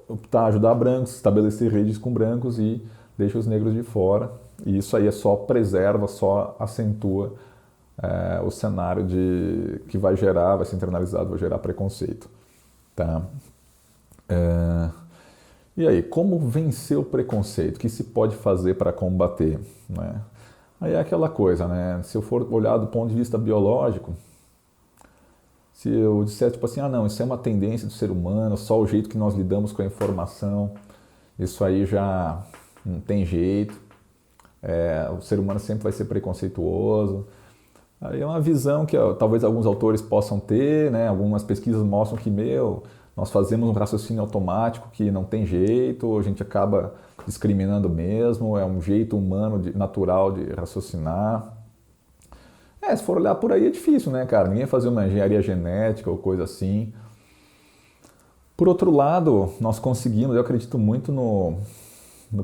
optar, ajudar brancos, estabelecer redes com brancos e deixa os negros de fora. E isso aí só preserva, só acentua o cenário que vai ser internalizado, vai gerar preconceito. Tá? E aí, como vencer o preconceito? O que se pode fazer para combater? Né? Aí é aquela coisa, né? Se eu for olhar do ponto de vista biológico, se eu disser tipo assim, não, isso é uma tendência do ser humano, só o jeito que nós lidamos com a informação, isso aí já não tem jeito, o ser humano sempre vai ser preconceituoso. Aí é uma visão que talvez alguns autores possam ter, né? Algumas pesquisas mostram que, nós fazemos um raciocínio automático que não tem jeito, a gente acaba discriminando mesmo, é um jeito humano, natural de raciocinar. Se for olhar por aí é difícil, né, cara? Ninguém fazer uma engenharia genética ou coisa assim. Por outro lado, nós conseguimos, eu acredito muito no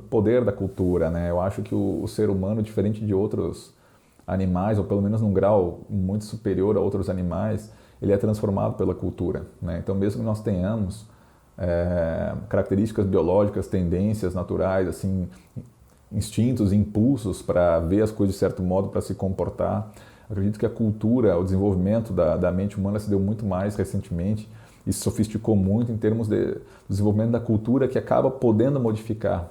poder da cultura, né? Eu acho que o ser humano, diferente de outros animais, ou pelo menos num grau muito superior a outros animais, ele é transformado pela cultura, né? Então, mesmo que nós tenhamos características biológicas, tendências naturais, assim, instintos, impulsos para ver as coisas de certo modo, para se comportar, acredito que a cultura, o desenvolvimento da mente humana se deu muito mais recentemente e se sofisticou muito em termos de desenvolvimento da cultura, que acaba podendo modificar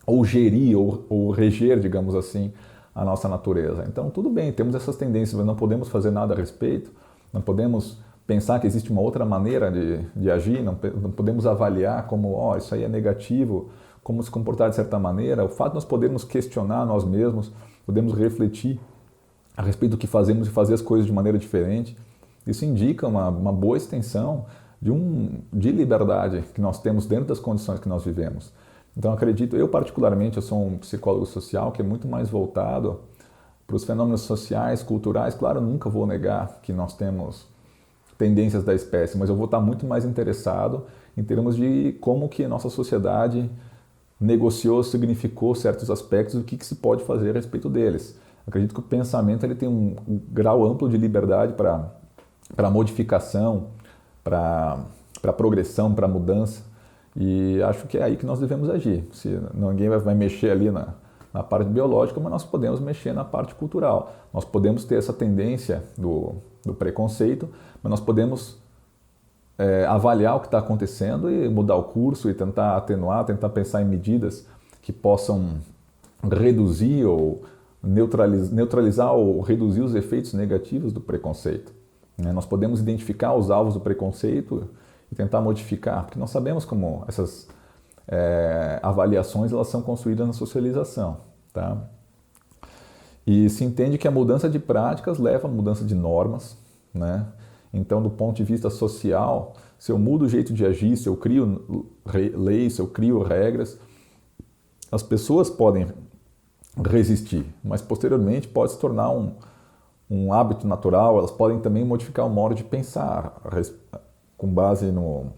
ou gerir ou reger, digamos assim, a nossa natureza. Então, tudo bem, temos essas tendências, mas não podemos fazer nada a respeito, não podemos pensar que existe uma outra maneira de agir, não podemos avaliar como, isso aí é negativo, como se comportar de certa maneira. O fato de nós podermos questionar nós mesmos, podemos refletir a respeito do que fazemos e fazer as coisas de maneira diferente, isso indica uma boa extensão de liberdade que nós temos dentro das condições que nós vivemos. Então, acredito, eu particularmente, eu sou um psicólogo social que é muito mais voltado para os fenômenos sociais, culturais. Claro, eu nunca vou negar que nós temos tendências da espécie, mas eu vou estar muito mais interessado em termos de como que a nossa sociedade negociou, significou certos aspectos e o que se pode fazer a respeito deles. Acredito que o pensamento ele tem um grau amplo de liberdade para modificação, para progressão, para mudança, e acho que é aí que nós devemos agir. Se ninguém vai mexer ali na parte biológica, mas nós podemos mexer na parte cultural. Nós podemos ter essa tendência do preconceito, mas nós podemos avaliar o que está acontecendo e mudar o curso e tentar atenuar, tentar pensar em medidas que possam reduzir ou neutralizar ou reduzir os efeitos negativos do preconceito. Nós podemos identificar os alvos do preconceito e tentar modificar, porque nós sabemos como essas avaliações elas são construídas na socialização. Tá? E se entende que a mudança de práticas leva a mudança de normas, né? Então, do ponto de vista social, se eu mudo o jeito de agir, se eu crio leis, se eu crio regras, as pessoas podem resistir, mas posteriormente pode se tornar um hábito natural. Elas podem também modificar o modo de pensar com base no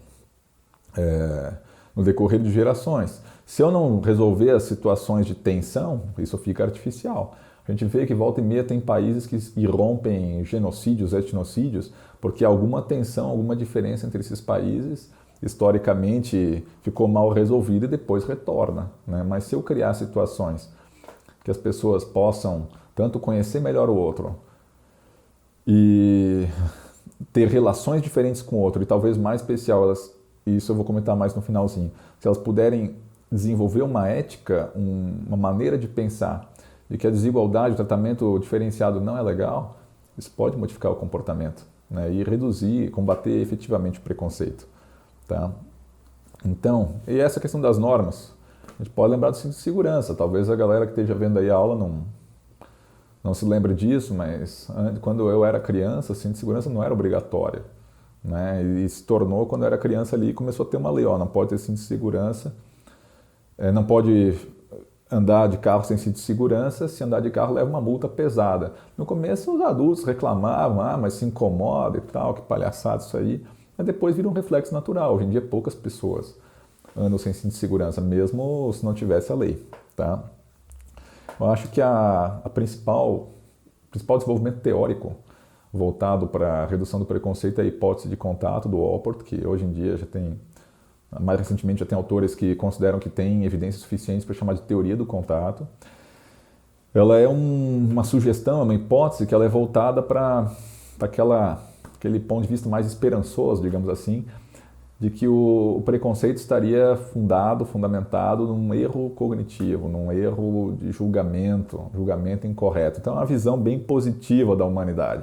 decorrer de gerações. Se eu não resolver as situações de tensão, isso fica artificial. A gente vê que volta e meia tem países que irrompem genocídios, etnocídios, porque alguma tensão, alguma diferença entre esses países, historicamente, ficou mal resolvida e depois retorna, né? Mas se eu criar situações que as pessoas possam tanto conhecer melhor o outro e ter relações diferentes com o outro, e talvez mais especial, isso eu vou comentar mais no finalzinho, se elas puderem desenvolver uma ética, uma maneira de pensar, de que a desigualdade, o tratamento diferenciado não é legal, isso pode modificar o comportamento, né, e reduzir, combater efetivamente o preconceito. Tá? Então, e essa questão das normas, a gente pode lembrar do cinto de segurança. Talvez a galera que esteja vendo aí a aula não se lembre disso, mas quando eu era criança, o cinto de segurança não era obrigatório, né? E se tornou quando eu era criança ali, começou a ter uma lei, não pode ter cinto de segurança, não pode andar de carro sem cinto de segurança, se andar de carro leva uma multa pesada. No começo os adultos reclamavam, mas se incomoda e tal, que palhaçada isso aí, mas depois vira um reflexo natural. Hoje em dia poucas pessoas andam sem cinto de segurança, mesmo se não tivesse a lei. Tá? Eu acho que o principal desenvolvimento teórico voltado para a redução do preconceito é a hipótese de contato do Allport, que hoje em dia mais recentemente já tem autores que consideram que tem evidências suficientes para chamar de teoria do contato. Ela é uma sugestão, é uma hipótese que ela é voltada para aquele ponto de vista mais esperançoso, digamos assim, de que o preconceito estaria fundamentado num erro cognitivo, num erro de julgamento incorreto. Então é uma visão bem positiva da humanidade.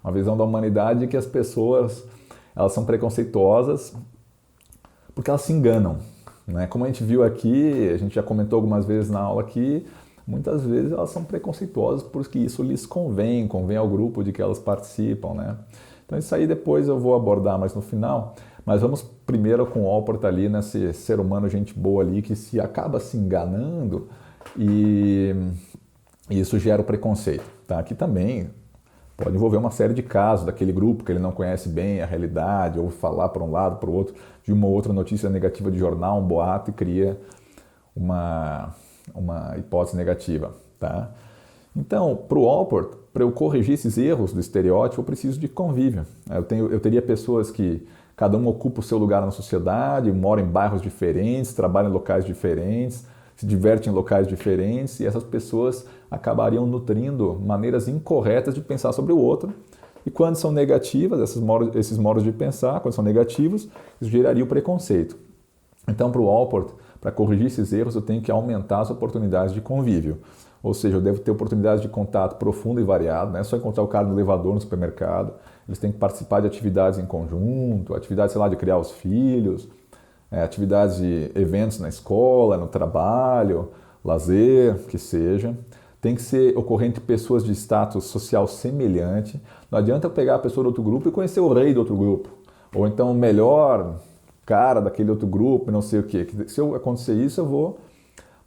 Uma visão da humanidade que as pessoas elas são preconceituosas porque elas se enganam. Né? Como a gente viu aqui, a gente já comentou algumas vezes na aula aqui, muitas vezes elas são preconceituosas porque isso lhes convém ao grupo de que elas participam. Né? Então isso aí depois eu vou abordar mais no final. Mas vamos primeiro com o Allport ali, nesse ser humano, gente boa ali, que se acaba se enganando e isso gera o preconceito. Tá? Aqui também pode envolver uma série de casos daquele grupo que ele não conhece bem a realidade, ou falar para um lado, para o outro, de uma outra notícia negativa de jornal, um boato, e cria uma hipótese negativa. Tá? Então, para o Allport, para eu corrigir esses erros do estereótipo, eu preciso de convívio. Eu teria pessoas que cada um ocupa o seu lugar na sociedade, mora em bairros diferentes, trabalha em locais diferentes, se diverte em locais diferentes, e essas pessoas acabariam nutrindo maneiras incorretas de pensar sobre o outro. E quando são negativas, esses modos de pensar, quando são negativos, isso geraria o preconceito. Então, para o Allport, para corrigir esses erros, eu tenho que aumentar as oportunidades de convívio. ou seja, eu devo ter oportunidades de contato profundo e variado, não é só encontrar o cara no elevador, no supermercado, eles têm que participar de atividades em conjunto, atividades, sei lá, de criar os filhos, atividades de eventos na escola, no trabalho, lazer, que seja. Tem que ser ocorrente de pessoas de status social semelhante. Não adianta eu pegar a pessoa do outro grupo e conhecer o rei do outro grupo, ou então o melhor cara daquele outro grupo, não sei o quê. Se acontecer isso, eu vou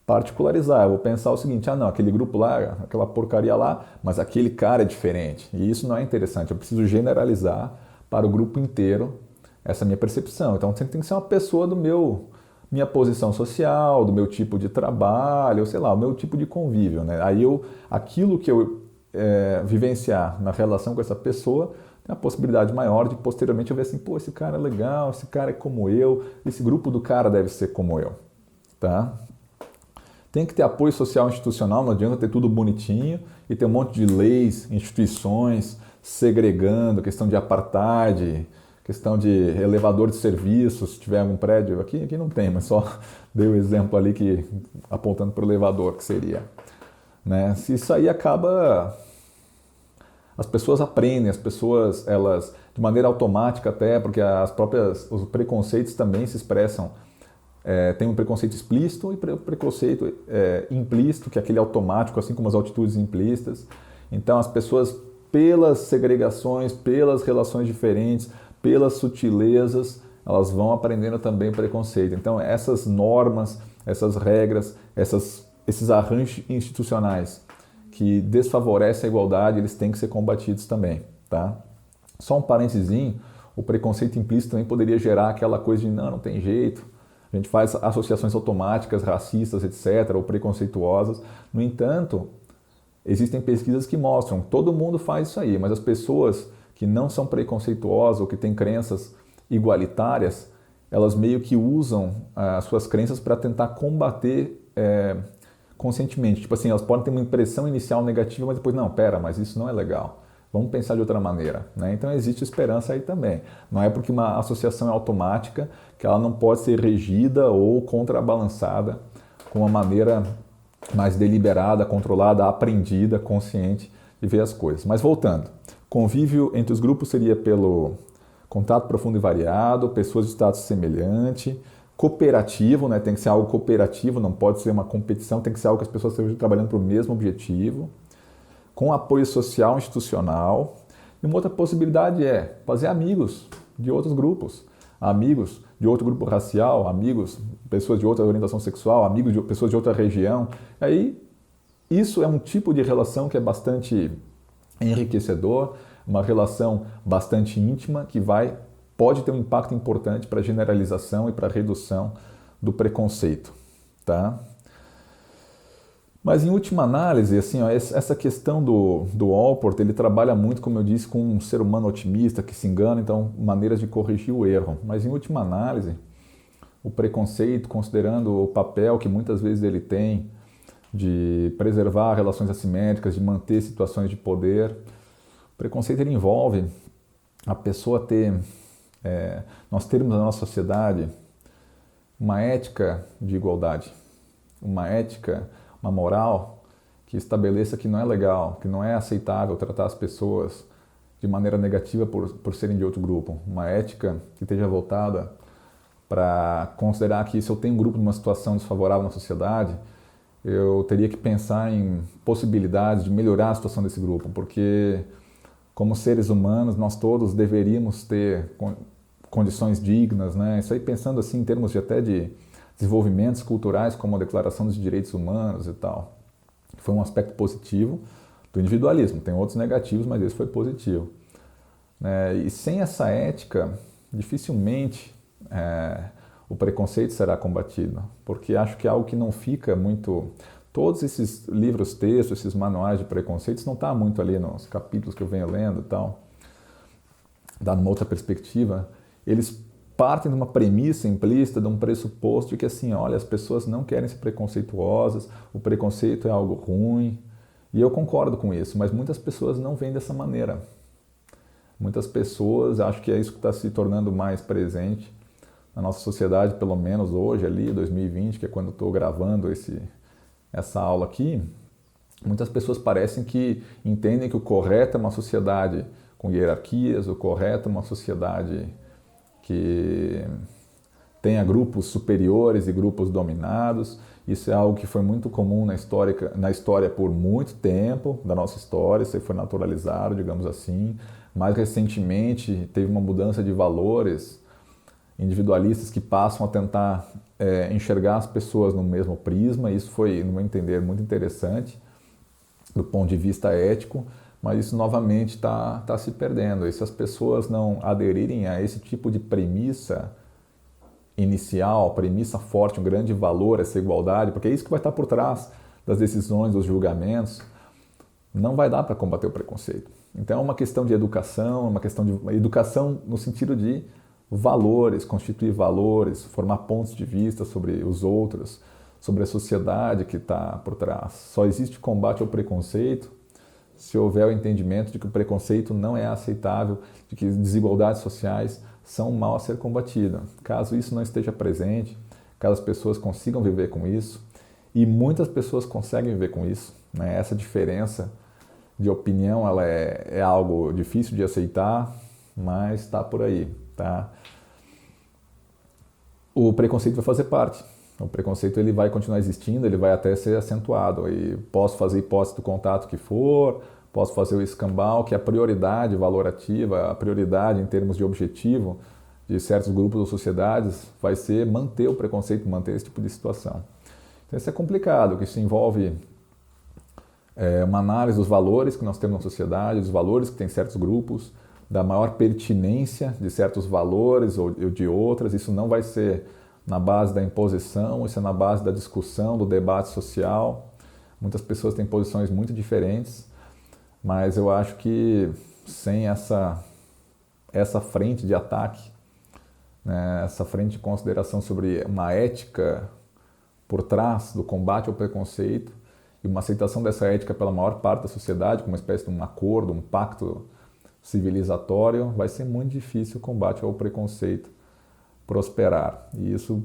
particularizar, eu vou pensar o seguinte, não, aquele grupo lá, aquela porcaria lá, mas aquele cara é diferente. E isso não é interessante, eu preciso generalizar para o grupo inteiro essa minha percepção. Então tem que ser uma pessoa minha posição social, do meu tipo de trabalho, sei lá, o meu tipo de convívio, né? Aí aquilo que eu vivenciar na relação com essa pessoa, tem a possibilidade maior de posteriormente eu ver assim, pô, esse cara é legal, esse cara é como eu, esse grupo do cara deve ser como eu, tá? Tem que ter apoio social institucional, não adianta ter tudo bonitinho e ter um monte de leis, instituições segregando, questão de apartheid, questão de elevador de serviços, se tiver algum prédio, aqui não tem, mas só dei o exemplo ali apontando para o elevador que seria. Né? Se isso aí acaba... As pessoas aprendem, as pessoas, elas, de maneira automática até, porque os preconceitos também se expressam. Tem um preconceito explícito e preconceito implícito, que é aquele automático, assim como as atitudes implícitas. Então as pessoas, pelas segregações, pelas relações diferentes, pelas sutilezas, elas vão aprendendo também preconceito. Então essas normas, essas regras, esses arranjos institucionais que desfavorecem a igualdade, eles têm que ser combatidos também, tá? Só um parentezinho, o preconceito implícito também poderia gerar aquela coisa de não tem jeito, a gente faz associações automáticas, racistas, etc., ou preconceituosas. No entanto, existem pesquisas que mostram que todo mundo faz isso aí, mas as pessoas que não são preconceituosas ou que têm crenças igualitárias, elas meio que usam as suas crenças para tentar combater conscientemente. Tipo assim, elas podem ter uma impressão inicial negativa, mas depois, não, pera, mas isso não é legal. Vamos pensar de outra maneira, né? Então existe esperança aí também. Não é porque uma associação é automática que ela não pode ser regida ou contrabalançada com uma maneira mais deliberada, controlada, aprendida, consciente de ver as coisas. Mas voltando, convívio entre os grupos seria pelo contato profundo e variado, pessoas de status semelhante, cooperativo, né? Tem que ser algo cooperativo, não pode ser uma competição, tem que ser algo que as pessoas estejam trabalhando para o mesmo objetivo, com apoio social institucional. E uma outra possibilidade é fazer amigos de outros grupos, amigos de outro grupo racial, amigos, pessoas de outra orientação sexual, amigos de pessoas de outra região. Aí, isso é um tipo de relação que é bastante enriquecedor, uma relação bastante íntima que pode ter um impacto importante para a generalização e para a redução do preconceito, tá? Mas em última análise, assim, ó, essa questão do Allport, ele trabalha muito, como eu disse, com um ser humano otimista que se engana, então maneiras de corrigir o erro. Mas em última análise, o preconceito, considerando o papel que muitas vezes ele tem de preservar relações assimétricas, de manter situações de poder, o preconceito ele envolve a pessoa nós termos na nossa sociedade uma ética de igualdade, uma ética, uma moral que estabeleça que não é legal, que não é aceitável tratar as pessoas de maneira negativa por serem de outro grupo. Uma ética que esteja voltada para considerar que se eu tenho um grupo numa situação desfavorável na sociedade, eu teria que pensar em possibilidades de melhorar a situação desse grupo, porque como seres humanos nós todos deveríamos ter condições dignas, né? Isso aí pensando assim em termos até de desenvolvimentos culturais como a Declaração dos Direitos Humanos e tal. Foi um aspecto positivo do individualismo. Tem outros negativos, mas esse foi positivo. E sem essa ética, dificilmente o preconceito será combatido, porque acho que é algo que não fica muito... Todos esses livros, textos, esses manuais de preconceitos não está muito ali nos capítulos que eu venho lendo e tal, dando uma outra perspectiva. Eles partem de uma premissa implícita, de um pressuposto de que assim, olha, as pessoas não querem ser preconceituosas, o preconceito é algo ruim, e eu concordo com isso, mas muitas pessoas não veem dessa maneira. Muitas pessoas, acho que é isso que está se tornando mais presente na nossa sociedade, pelo menos hoje, ali, 2020, que é quando eu estou gravando essa aula aqui, Muitas pessoas parecem que entendem que o correto é uma sociedade com hierarquias, o correto é uma sociedade que tenha grupos superiores e grupos dominados. Isso é algo que foi muito comum na história por muito tempo da nossa história, isso foi naturalizado, digamos assim. Mais recentemente, teve uma mudança de valores individualistas que passam a tentar enxergar as pessoas no mesmo prisma. Isso foi, no meu entender, muito interessante do ponto de vista ético, mas isso novamente está se perdendo. E se as pessoas não aderirem a esse tipo de premissa inicial, premissa forte, um grande valor, essa igualdade, porque é isso que vai estar por trás das decisões, dos julgamentos, não vai dar para combater o preconceito. Então é uma questão de educação, uma questão de educação no sentido de valores, constituir valores, formar pontos de vista sobre os outros, sobre a sociedade que está por trás. Só existe combate ao preconceito se houver o entendimento de que o preconceito não é aceitável, de que desigualdades sociais são mal a ser combatidas. Caso isso não esteja presente, caso as pessoas consigam viver com isso, e muitas pessoas conseguem viver com isso, né? Essa diferença de opinião ela é algo difícil de aceitar, mas está por aí, tá? O preconceito vai fazer parte. O preconceito ele vai continuar existindo, ele vai até ser acentuado. E posso fazer hipótese do contato que for, posso fazer o escambau, que a prioridade valorativa, a prioridade em termos de objetivo de certos grupos ou sociedades vai ser manter o preconceito, manter esse tipo de situação. Então isso é complicado, porque isso envolve uma análise dos valores que nós temos na sociedade, dos valores que tem certos grupos, da maior pertinência de certos valores ou de outras. Isso não vai ser na base da imposição, isso é na base da discussão, do debate social. Muitas pessoas têm posições muito diferentes, mas eu acho que sem essa frente de ataque, né, essa frente de consideração sobre uma ética por trás do combate ao preconceito e uma aceitação dessa ética pela maior parte da sociedade, como uma espécie de um acordo, um pacto civilizatório, vai ser muito difícil o combate ao preconceito prosperar. E isso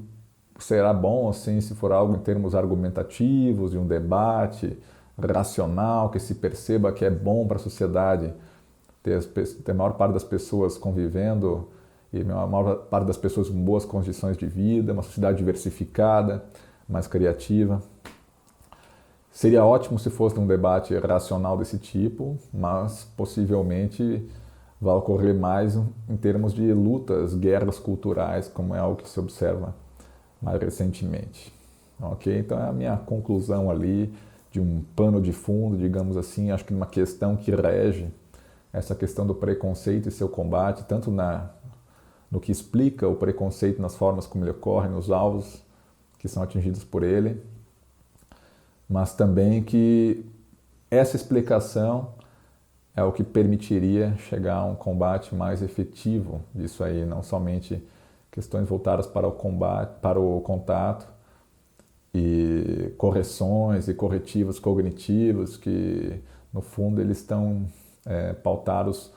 será bom assim se for algo em termos argumentativos, de um debate racional, que se perceba que é bom para a sociedade ter a maior parte das pessoas convivendo e a maior parte das pessoas com boas condições de vida, uma sociedade diversificada, mais criativa. Seria ótimo se fosse um debate racional desse tipo, mas possivelmente vai ocorrer mais em termos de lutas, guerras culturais, como é algo que se observa mais recentemente. Ok? Então é a minha conclusão ali de um pano de fundo, digamos assim, acho que uma questão que rege essa questão do preconceito e seu combate, tanto no que explica o preconceito nas formas como ele ocorre, nos alvos que são atingidos por ele, mas também que essa explicação é o que permitiria chegar a um combate mais efetivo disso aí, não somente questões voltadas para o combate, para o contato e correções e corretivos cognitivos que, no fundo, eles estão pautados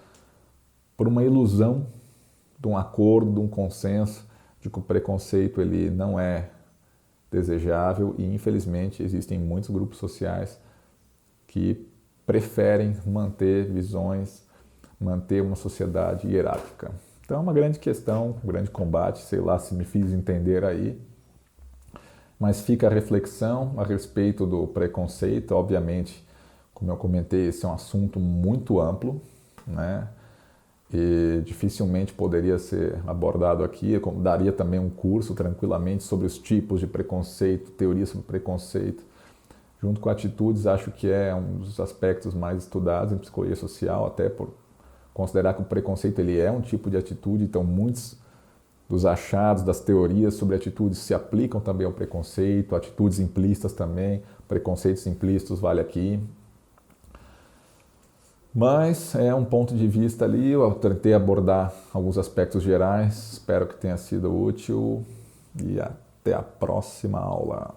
por uma ilusão de um acordo, de um consenso, de que o preconceito ele não é desejável e, infelizmente, existem muitos grupos sociais que preferem manter visões, manter uma sociedade hierárquica. Então é uma grande questão, um grande combate, sei lá se me fiz entender aí, mas fica a reflexão a respeito do preconceito. Obviamente, como eu comentei, esse é um assunto muito amplo, né? E dificilmente poderia ser abordado aqui. Daria também um curso tranquilamente sobre os tipos de preconceito, teoria sobre preconceito, junto com atitudes. Acho que é um dos aspectos mais estudados em psicologia social, até por considerar que o preconceito ele é um tipo de atitude. Então muitos dos achados, das teorias sobre atitudes se aplicam também ao preconceito, atitudes implícitas também, preconceitos implícitos vale aqui. Mas é um ponto de vista ali, eu tentei abordar alguns aspectos gerais, espero que tenha sido útil e até a próxima aula.